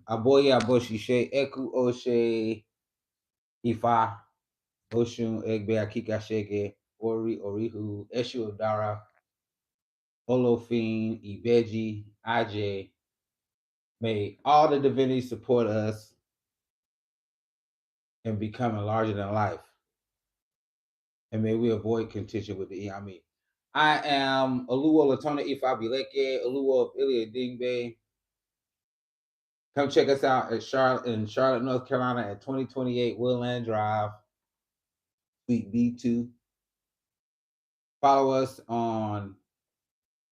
Aboye Aboshishe, Eku Oshe, Ifa, Osun, Egbe Akika Shege, Ori Orihu, Eshu Odara, Olofin, Ibeji, Aj. May all the divinities support us in becoming larger than life. And may we avoid contention with the Iyami. I am Oluwo Latona Ifa Bileke, Oluwo of Ilia Dingbe. Come check us out at Charlotte, North Carolina at 2028 Woodland Drive, Suite B2. Follow us on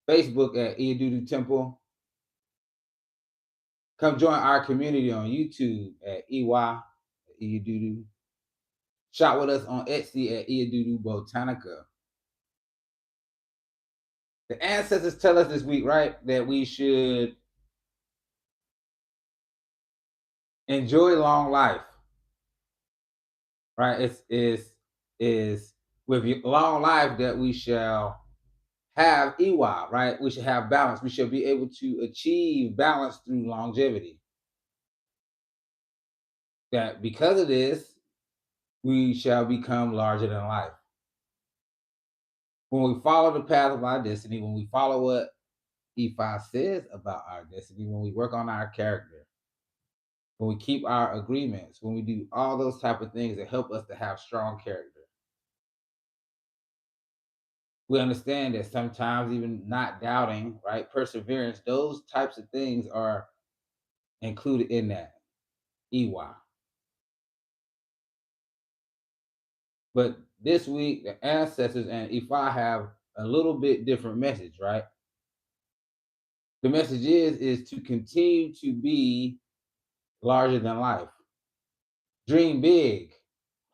Facebook at Iadudu Temple. Come join our community on YouTube at Iadudu. Shop with us on Etsy at Iadudu Botanica. The ancestors tell us this week, right, that we should enjoy long life. Right? Is with long life that we shall have Iwa, right? We should have balance. We should be able to achieve balance through longevity. That because of this, we shall become larger than life. When we follow the path of our destiny, when we follow what Ifa says about our destiny, when we work on our character, when we keep our agreements, when we do all those type of things that help us to have strong character. We understand that sometimes even not doubting, right? Perseverance, those types of things are included in that Iwa. But this week, the ancestors and Ifa have a little bit different message, right? The message is to continue to be larger than life. Dream big,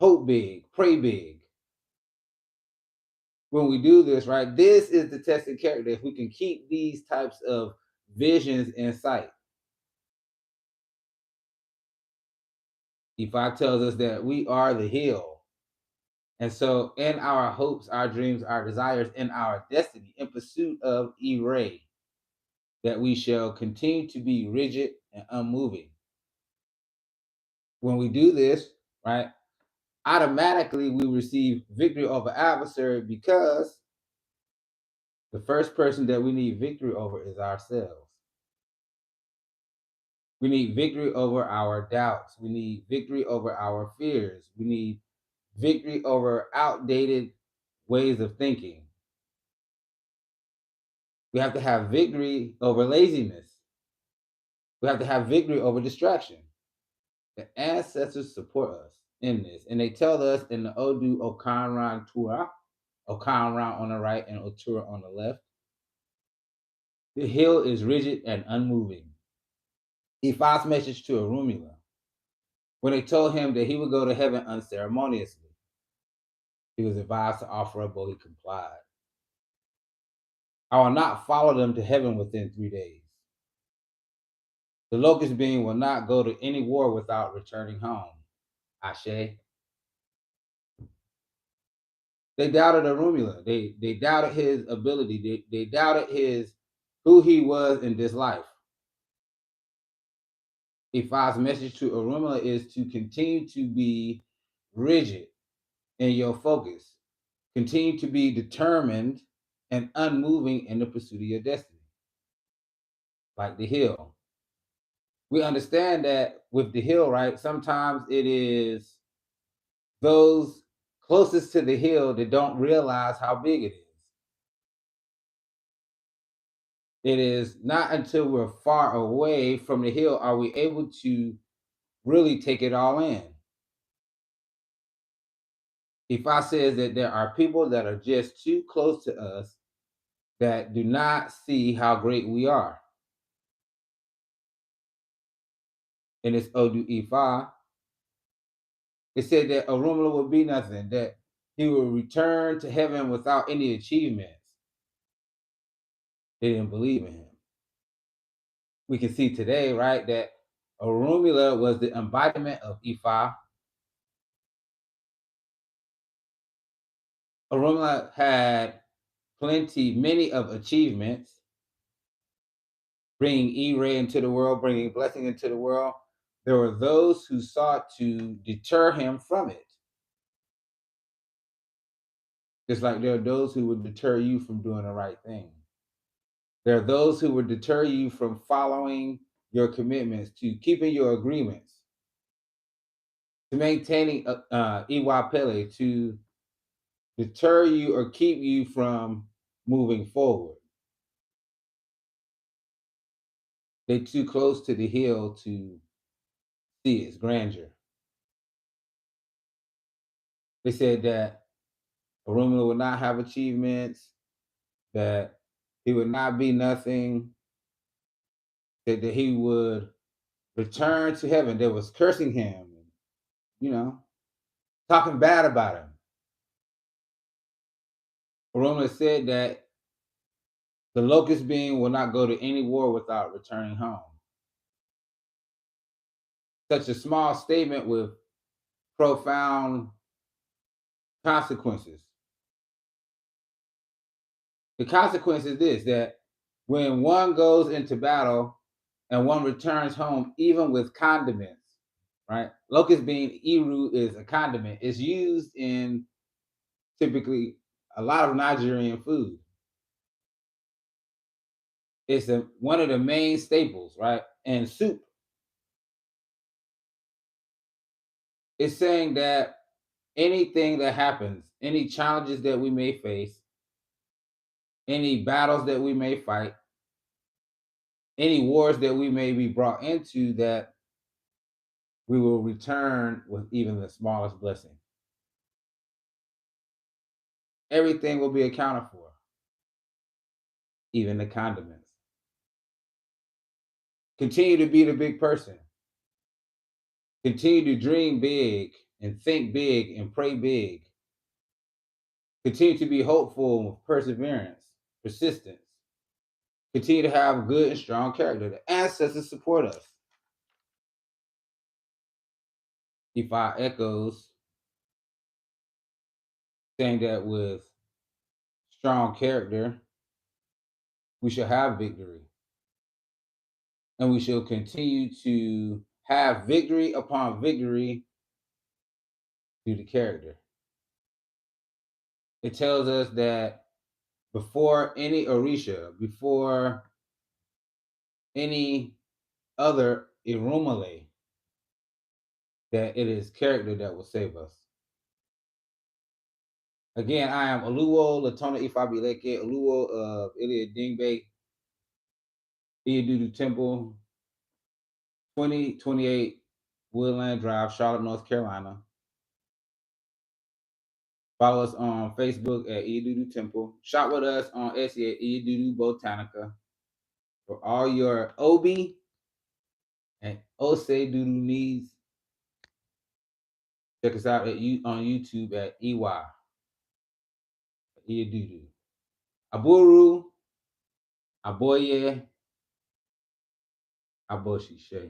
hope big, pray big. When we do this, right, this is the tested character. If we can keep these types of visions in sight. Ifa tells us that we are the hill. And so in our hopes, our dreams, our desires, in our destiny, in pursuit of Ire, that we shall continue to be rigid and unmoving. When we do this, right, automatically we receive victory over adversary because the first person that we need victory over is ourselves. We need victory over our doubts. We need victory over our fears. We need victory over outdated ways of thinking. We have to have victory over laziness. We have to have victory over distraction. The ancestors support us in this, and they tell us in the Odu Okanran Tura, Okanran on the right and Otura on the left, the hill is rigid and unmoving. Ifa's message to Orunmila, when they told him that he would go to heaven unceremoniously, he was advised to offer up, but he complied. I will not follow them to heaven within 3 days. The locust being will not go to any war without returning home. Ashe. They doubted Orunmila. They doubted his ability. They doubted who he was in this life. Ifa's message to Orunmila is to continue to be rigid in your focus. Continue to be determined and unmoving in the pursuit of your destiny. Like the hill. We understand that with the hill, right? Sometimes it is those closest to the hill that don't realize how big it is. It is not until we're far away from the hill are we able to really take it all in. Ifa says that there are people that are just too close to us that do not see how great we are. In this Odu Ifa, it said that Orunmila would be nothing, that he would return to heaven without any achievements. They didn't believe in him. We can see today, right, that Orunmila was the embodiment of Ifa. Orunmila had many of achievements, bringing E-ray into the world, bringing blessing into the world, there were those who sought to deter him from it. Just like there are those who would deter you from doing the right thing. There are those who would deter you from following your commitments, to keeping your agreements, to maintaining Iwa Pele, to deter you or keep you from moving forward. They're too close to the hill to see its grandeur. They said that Orunmila would not have achievements, that he would not be nothing, that he would return to heaven. They was cursing him, you know, talking bad about him. Orunmila said that the locust being will not go to any war without returning home. Such a small statement with profound consequences. The consequence is this: that when one goes into battle and one returns home, even with condiments, right? Locust bean iru is a condiment. It's used in typically a lot of Nigerian food. It's one of the main staples, right? And soup. It's saying that anything that happens, any challenges that we may face, any battles that we may fight, any wars that we may be brought into, that we will return with even the smallest blessing. Everything will be accounted for, even the condiments. Continue to be the big person. Continue to dream big and think big and pray big. Continue to be hopeful with perseverance, persistence. Continue to have good and strong character. The ancestors support us. Ifa echoes, saying that with strong character, we shall have victory. And we shall continue to have victory upon victory through the character. It tells us that before any Orisha, before any other Irumale, that it is character that will save us. Again, I am Oluwo Latona Ifabileke, Oluwo of Ilia Dingbe, Iadudu Temple, 2028 Woodland Drive, Charlotte, North Carolina. Follow us on Facebook at Iadudu Temple. Shop with us on Etsy at Iadudu Botanica. For all your Obi and Ose Doodoo needs, check us out on YouTube at EY, Iadudu. Aburu, Aboye, Aboshishe.